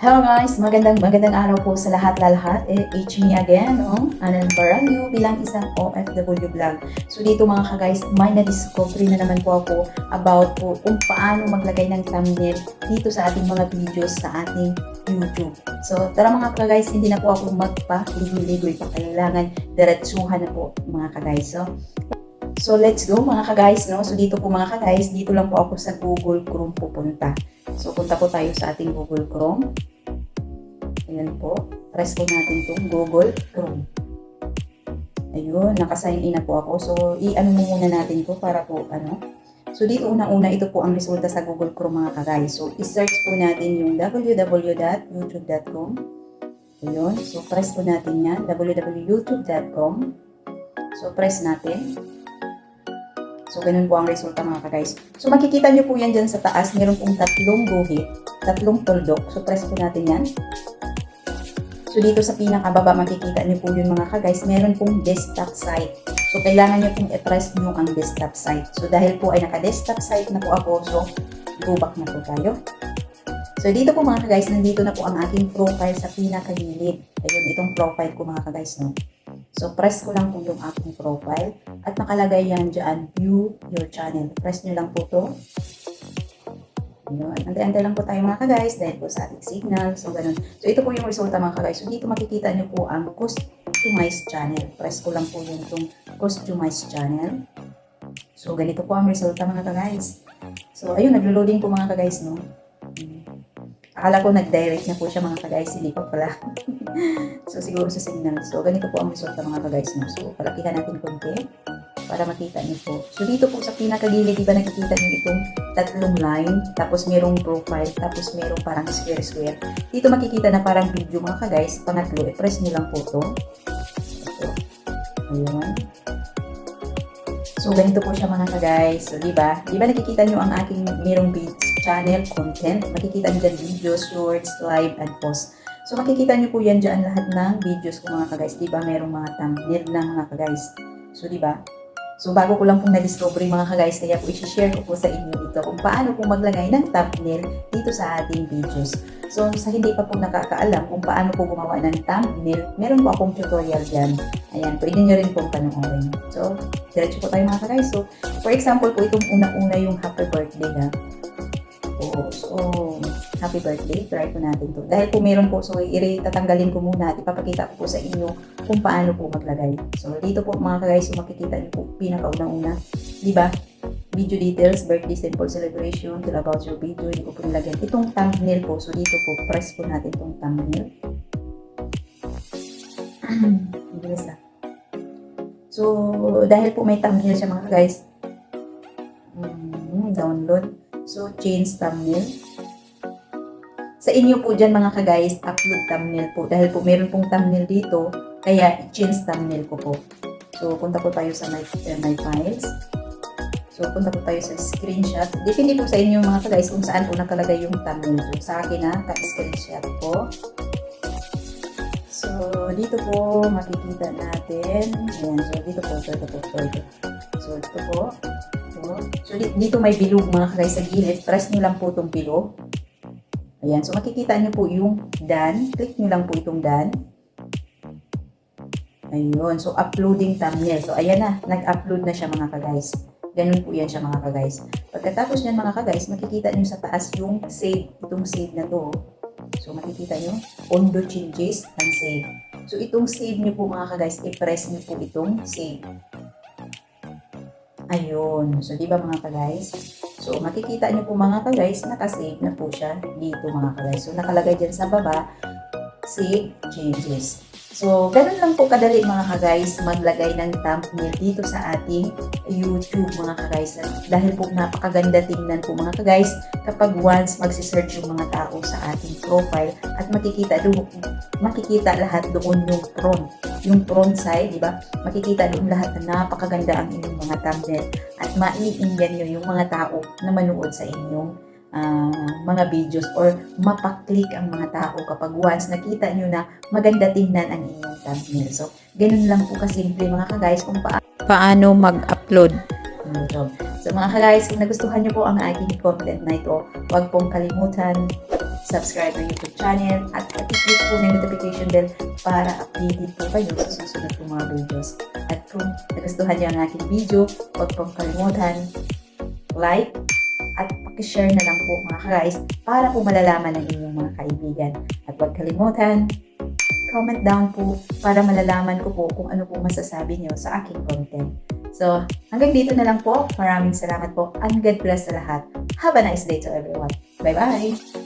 Hello guys, magandang araw po sa lahat. It's me again, Anan Baranyo bilang isang OFW vlog. So dito mga ka-guys, may na-discover na naman po ako about po kung paano maglagay ng thumbnail dito sa ating mga videos sa ating YouTube. So tara mga ka-guys, hindi na po ako magpa-ligoy-ligoy pa, kailangan diretsuhan na po mga ka-guys. So let's go mga ka-guys, no? So dito po mga ka-guys, dito lang po ako sa Google Chrome pupunta. So punta po tayo sa ating Google Chrome. Ayan po. Press po natin itong Google Chrome. Ayun, nakasign in na po ako. So, i-ano muna natin to para po, So, dito unang-una, ito po ang resulta sa Google Chrome mga ka-guys. So, i-search po natin yung www.youtube.com. Ayun. So, press po natin yan. www.youtube.com. So, press natin. So, ganun po ang resulta mga ka-guys. So, makikita nyo po yan dyan sa taas. Meron pong tatlong guhit, tatlong tuldok. So, press po natin yan. So, dito sa pinakababa, makikita nyo po yun mga ka-guys, meron pong desktop site. So, kailangan nyo pong i-press nyo ang desktop site. So, dahil po ay naka-desktop site na po ako, so, go back na po tayo. So, dito po mga ka-guys, nandito na po ang aking profile sa pinakagilid. Ayun, itong profile ko mga ka-guys, no? So, press ko lang po yung aking profile at nakalagay yan dyan, view your channel. Press nyo lang po to. Ayun. Antay-antay lang po tayo mga ka-guys dahil po sa ating signal. So, ganun. So, ito po yung resulta mga ka-guys. So, dito makikita nyo po ang customized channel. Press ko lang po yung itong customized channel. So, ganito po ang resulta mga ka-guys. So, ayun, naglo-loading po mga ka-guys, no? Akala ko nag-direct na po siya mga ka-guys. Hindi pa pala. So, siguro sa signal. So, ganito po ang resulta mga ka-guys, no? So, palakihan natin konti para makita niyo po. So, dito po sa pinakagilid, di ba nakikita niyo itong tatlong line, tapos merong profile, tapos merong parang square-square. Dito makikita na parang video mga ka-guys. Pangatlo, i-press niyo lang po ito. Ito. Ayan. So, ganito po siya mga ka-guys. So, di ba? Di ba nakikita niyo ang aking merong channel content? Makikita niyo dyan videos, shorts, live, and post. So, makikita niyo po yan dyan lahat ng videos ko mga ka-guys. Di ba? Merong mga thumbnail na mga ka-guys. So, di ba? So, bago ko lang pong na-discover mga ka-guys, kaya po i-share ko po sa inyo dito kung paano po maglagay ng thumbnail dito sa ating videos. So, sa hindi pa po nakakaalam kung paano po gumawa ng thumbnail, meron po akong tutorial dyan. Ayan, pwede nyo rin pong panoorin. So, diretso po tayo mga ka-guys. So, for example po, itong unang-una yung happy birthday na. So, happy birthday. Try po natin to. Dahil po meron po, so tatanggalin ko muna at ipapakita ko po sa inyo kung paano po maglagay. So, dito po mga ka-guys, so makikita niyo po pinakaunang-una. Diba? Video details, birthday simple celebration, tell about your video. Hindi ko po nilagyan. Itong thumbnail po. So, dito po, press po natin itong thumbnail. Bilis na. So, dahil po may thumbnail siya mga ka-guys, download. So, change thumbnail. Sa inyo po dyan mga ka-guys, upload thumbnail po. Dahil po meron pong thumbnail dito, kaya i-change thumbnail ko po. So, punta po tayo sa my files. So, punta po tayo sa screenshot. Depende po sa inyo mga ka-guys kung saan po nakalagay yung thumbnail. So, sa akin ka-screenshot po. So, dito po makikita natin. Ayan, so dito po, ito. So, ito po. So, dito may bilog mga ka-guys sa gilid. Press nyo lang po itong bilog. Ayan. So, makikita nyo po yung done. Click nyo lang po itong done. Ayun. So, uploading thumbnail. So, ayan na. Nag-upload na siya mga ka-guys. Ganun po yan siya mga ka-guys. Pagkatapos nyan mga ka-guys, makikita nyo sa taas yung save. Itong save na to. So, makikita nyo. Undo changes and save. So, itong save nyo po mga ka-guys, i-press nyo po itong save. Ayun. So, di ba mga ka-guys? So, makikita nyo po mga ka-guys, nakasave na po siya dito mga ka-guys. So, nakalagay dyan sa baba, save changes. So, ganun lang po kadali mga ka-guys, maglagay ng thumbnail dito sa ating YouTube mga ka-guys. Dahil po napakaganda tingnan po mga ka-guys kapag once magsisearch yung mga tao sa ating profile at makikita lahat doon yung front side, di ba? Makikita doon lahat na napakaganda ang inyong mga thumbnail at maiinggan nyo yung mga tao na manood sa inyong mga videos or mapaklik ang mga tao kapag once nakita nyo na maganda tingnan ang inyong thumbnail. So, ganun lang po kasimple mga ka-guys kung paano mag-upload YouTube. So mga ka-guys, kung nagustuhan niyo po ang aking content na ito, huwag pong kalimutan subscribe ng YouTube channel at i-click po ng notification bell para updated po kayo sa susunod po mga videos. At kung nagustuhan niyo ang aking video, huwag pong kalimutan like at pakishare na lang po mga ka-guys para po malalaman ng inyong mga kaibigan. At huwag kalimutan, comment down po para malalaman ko po kung ano po masasabi niyo sa aking content. So, hanggang dito na lang po. Maraming salamat po and God bless sa lahat. Have a nice day to everyone. Bye-bye!